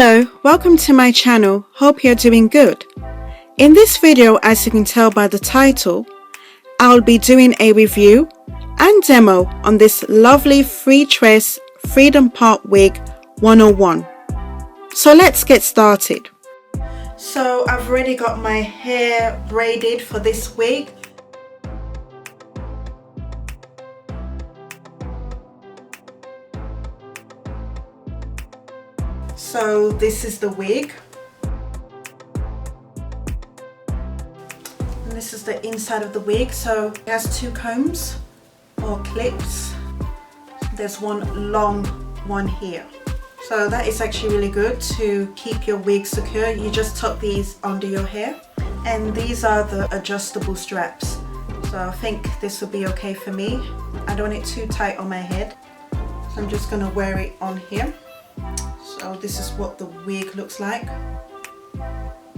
Hello, welcome to my channel. Hope you're doing good. In this video, as you can tell by the title, I'll be doing a review and demo on this lovely Freetress Freedom Part Wig 101. So let's get started. So I've already got my hair braided for this wig. So this is the wig, and this is the inside of the wig. So it has two combs or clips. There's one long one here. So that is actually really good to keep your wig secure. You just tuck these under your hair, and these are the adjustable straps. So I think this will be okay for me. I don't want it too tight on my head, so I'm just gonna wear it on here. So this is what the wig looks like.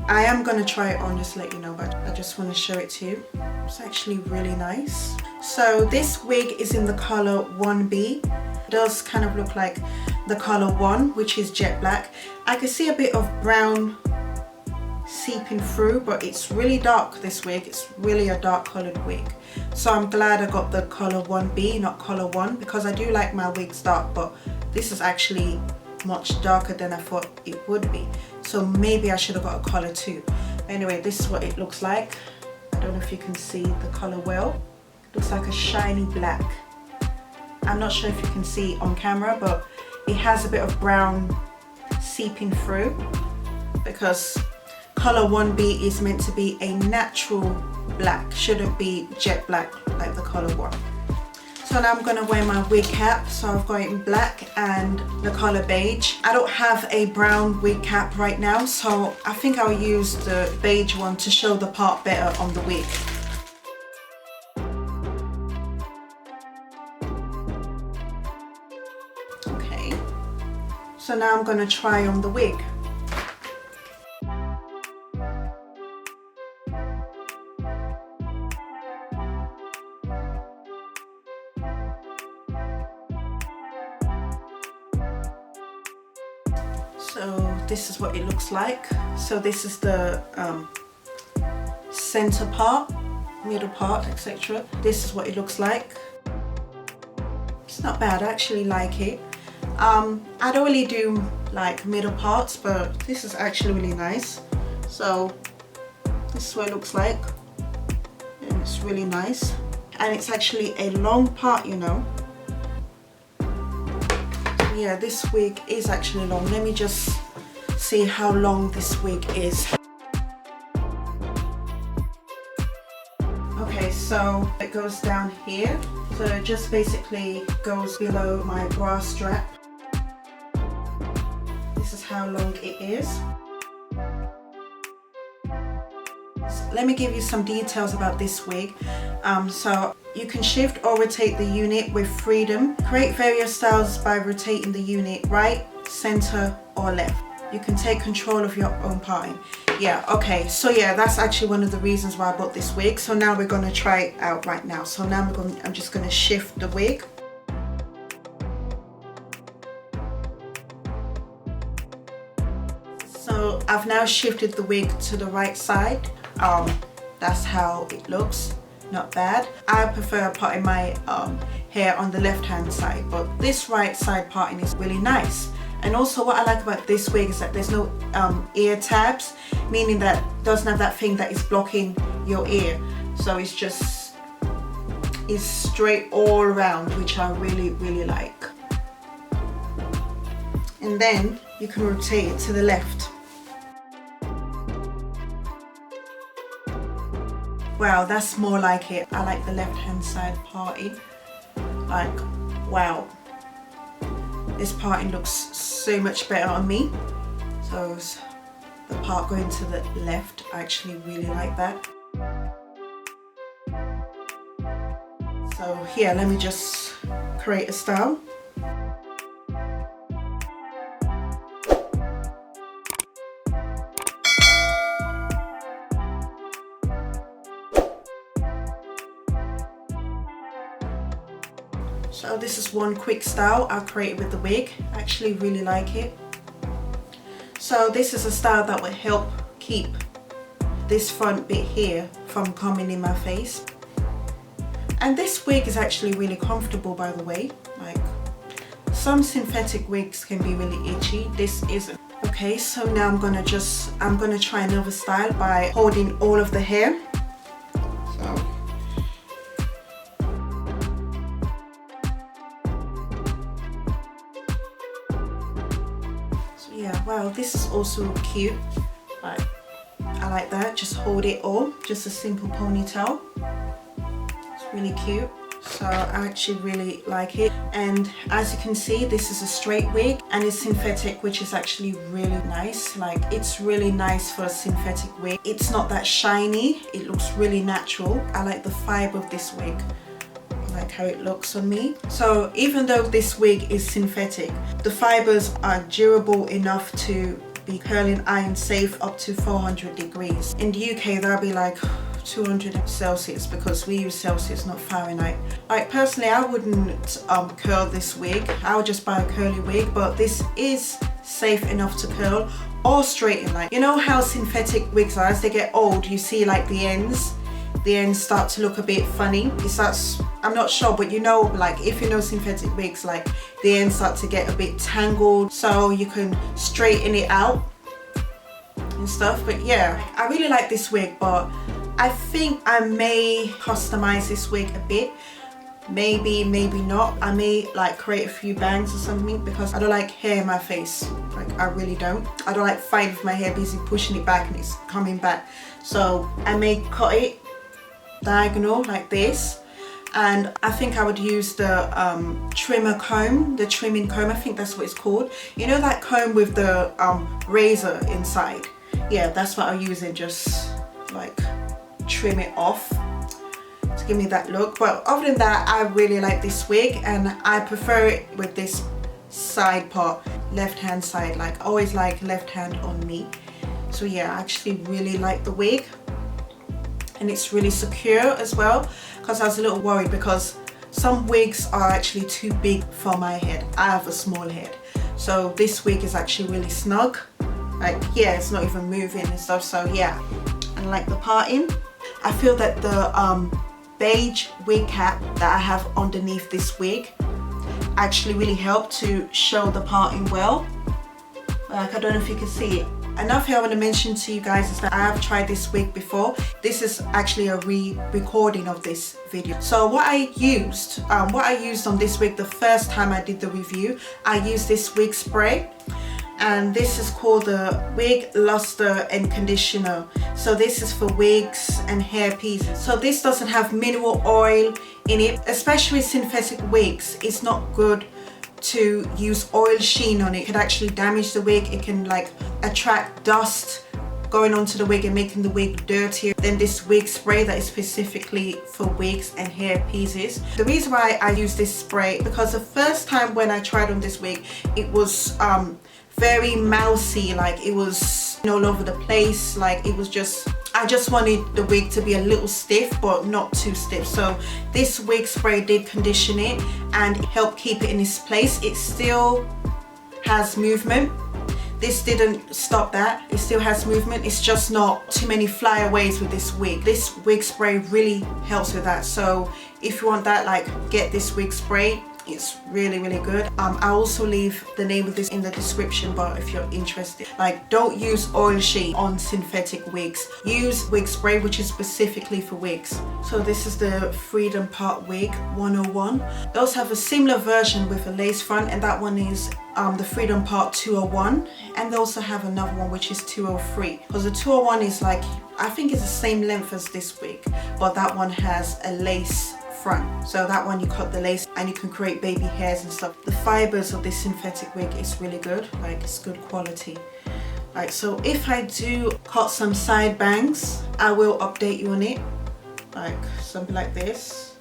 I am going to try it on, just to let you know, but I just want to show it to you. It's actually really nice. So this wig is in the color 1B. It does kind of look like the color 1, which is jet black. I can see a bit of brown seeping through, but it's really dark, this wig. It's really a dark colored wig. So I'm glad I got the color 1B, not color 1, because I do like my wigs dark, but this is actually much darker than I thought it would be, so maybe I should have got a color 2. Anyway, this is what it looks like. I don't know if you can see the color well. It looks like a shiny black. I'm not sure if you can see on camera, but it has a bit of brown seeping through, because color 1B is meant to be a natural black, shouldn't be jet black like the color 1. So now I'm going to wear my wig cap. So I've got it in black and the color beige. I don't have a brown wig cap right now, so I think I'll use the beige one to show the part better on the wig. Okay, so now I'm going to try on the wig. So this is what it looks like. So this is the center part, middle part, etc. This is what it looks like. It's not bad, I actually like it. I don't really do like middle parts, but this is actually really nice. So this is what it looks like, and it's really nice. And it's actually a long part, you know. Yeah, this wig is actually long. Let me just see how long this wig is. Okay, so it goes down here. So it just basically goes below my bra strap. This is how long it is. So let me give you some details about this wig. So you can shift or rotate the unit with freedom. Create various styles by rotating the unit right, center, or left. You can take control of your own parting. Yeah, okay, so yeah, that's actually one of the reasons why I bought this wig. So now we're going to try it out right now. So now I'm just going to shift the wig. So I've now shifted the wig to the right side. That's how it looks. Not bad. I prefer parting my hair on the left hand side, but this right side parting is really nice. And also what I like about this wig is that there's no ear tabs, meaning that it doesn't have that thing that is blocking your ear. So it's just, it's straight all around, which I really like. And then you can rotate it to the left. Wow, that's more like it. I like the left hand side parting. Like, wow. This parting looks so much better on me. So the part going to the left, I actually really like that. So here, let me just create a style. So this is one quick style I created with the wig. I actually really like it. So this is a style that will help keep this front bit here from coming in my face. And this wig is actually really comfortable, by the way. Like, some synthetic wigs can be really itchy. This isn't. Okay, so now I'm gonna try another style by holding all of the hair. So yeah, wow, this is also cute. Like, I like that. Just hold it all. Just a simple ponytail. It's really cute. So I actually really like it. And as you can see, this is a straight wig and it's synthetic, which is actually really nice. Like, it's really nice for a synthetic wig. It's not that shiny. It looks really natural. I like the fibre of this wig. I like how it looks on me. So even though this wig is synthetic, the fibres are durable enough to be curling iron safe up to 400 degrees. In the UK, that'll be like 200 Celsius because we use Celsius, not Fahrenheit. Like, personally, I wouldn't curl this wig. I would just buy a curly wig, but this is safe enough to curl or straighten. Like, you know how synthetic wigs are, as they get old, you see like the ends start to look a bit funny. It starts, I'm not sure, but you know, like if you know synthetic wigs, like the ends start to get a bit tangled, so you can straighten it out and stuff. But yeah, I really like this wig, but I think I may customize this wig a bit. Maybe not. I may like create a few bangs or something because I don't like hair in my face. Like, I really don't. I don't like fighting with my hair, busy pushing it back and it's coming back. So I may cut it diagonal like this. And I think I would use the trimmer comb, the trimming comb, I think that's what it's called. You know that comb with the razor inside? Yeah, that's what I'm using, just like trim it off to give me that look. But other than that, I really like this wig and I prefer it with this side part, left hand side. Like, I always like left hand on me. So yeah, I actually really like the wig. And it's really secure as well, because I was a little worried because some wigs are actually too big for my head. I have a small head, so this wig is actually really snug. Like, yeah, it's not even moving and stuff. So yeah, and like the parting, I feel that the beige wig cap that I have underneath this wig actually really helped to show the parting well. Like, I don't know if you can see it. Another thing I want to mention to you guys is that I have tried this wig before. This is actually a re-recording of this video. So what I used on this wig the first time I did the review, I used this wig spray. And this is called the Wig Luster and Conditioner. So this is for wigs and hair pieces. So this doesn't have mineral oil in it, especially synthetic wigs. It's not good to use oil sheen on it. It could actually damage the wig. It can like attract dust going onto the wig and making the wig dirtier than this wig spray that is specifically for wigs and hair pieces. The reason why I use this spray, because the first time when I tried on this wig, it was very mousy. Like, it was all over the place. Like, it was just, I just wanted the wig to be a little stiff but not too stiff. So this wig spray did condition it and help keep it in its place. It still has movement. This didn't stop that. It still has movement. It's just not too many flyaways with this wig. This wig spray really helps with that. So if you want that, like, get this wig spray. It's really, really good. I'll also leave the name of this in the description bar if you're interested. Like, don't use oil sheen on synthetic wigs. Use wig spray, which is specifically for wigs. So this is the Freedom Part Wig 101. They also have a similar version with a lace front, and that one is the Freedom Part 201. And they also have another one which is 203. Because the 201 is like, I think it's the same length as this wig, but that one has a lace front. So that one you cut the lace and you can create baby hairs and stuff. The fibers of this synthetic wig is really good. Like, it's good quality. Like, so if I do cut some side bangs, I will update you on it. Like something like this.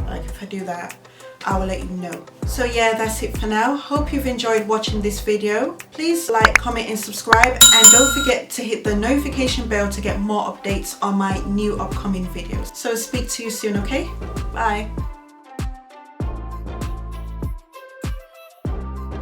Like, if I do that, I will let you know. So yeah, that's it for now. Hope you've enjoyed watching this video. Please like, comment and subscribe, and don't forget to hit the notification bell to get more updates on my new upcoming videos. So speak to you soon, okay? Bye.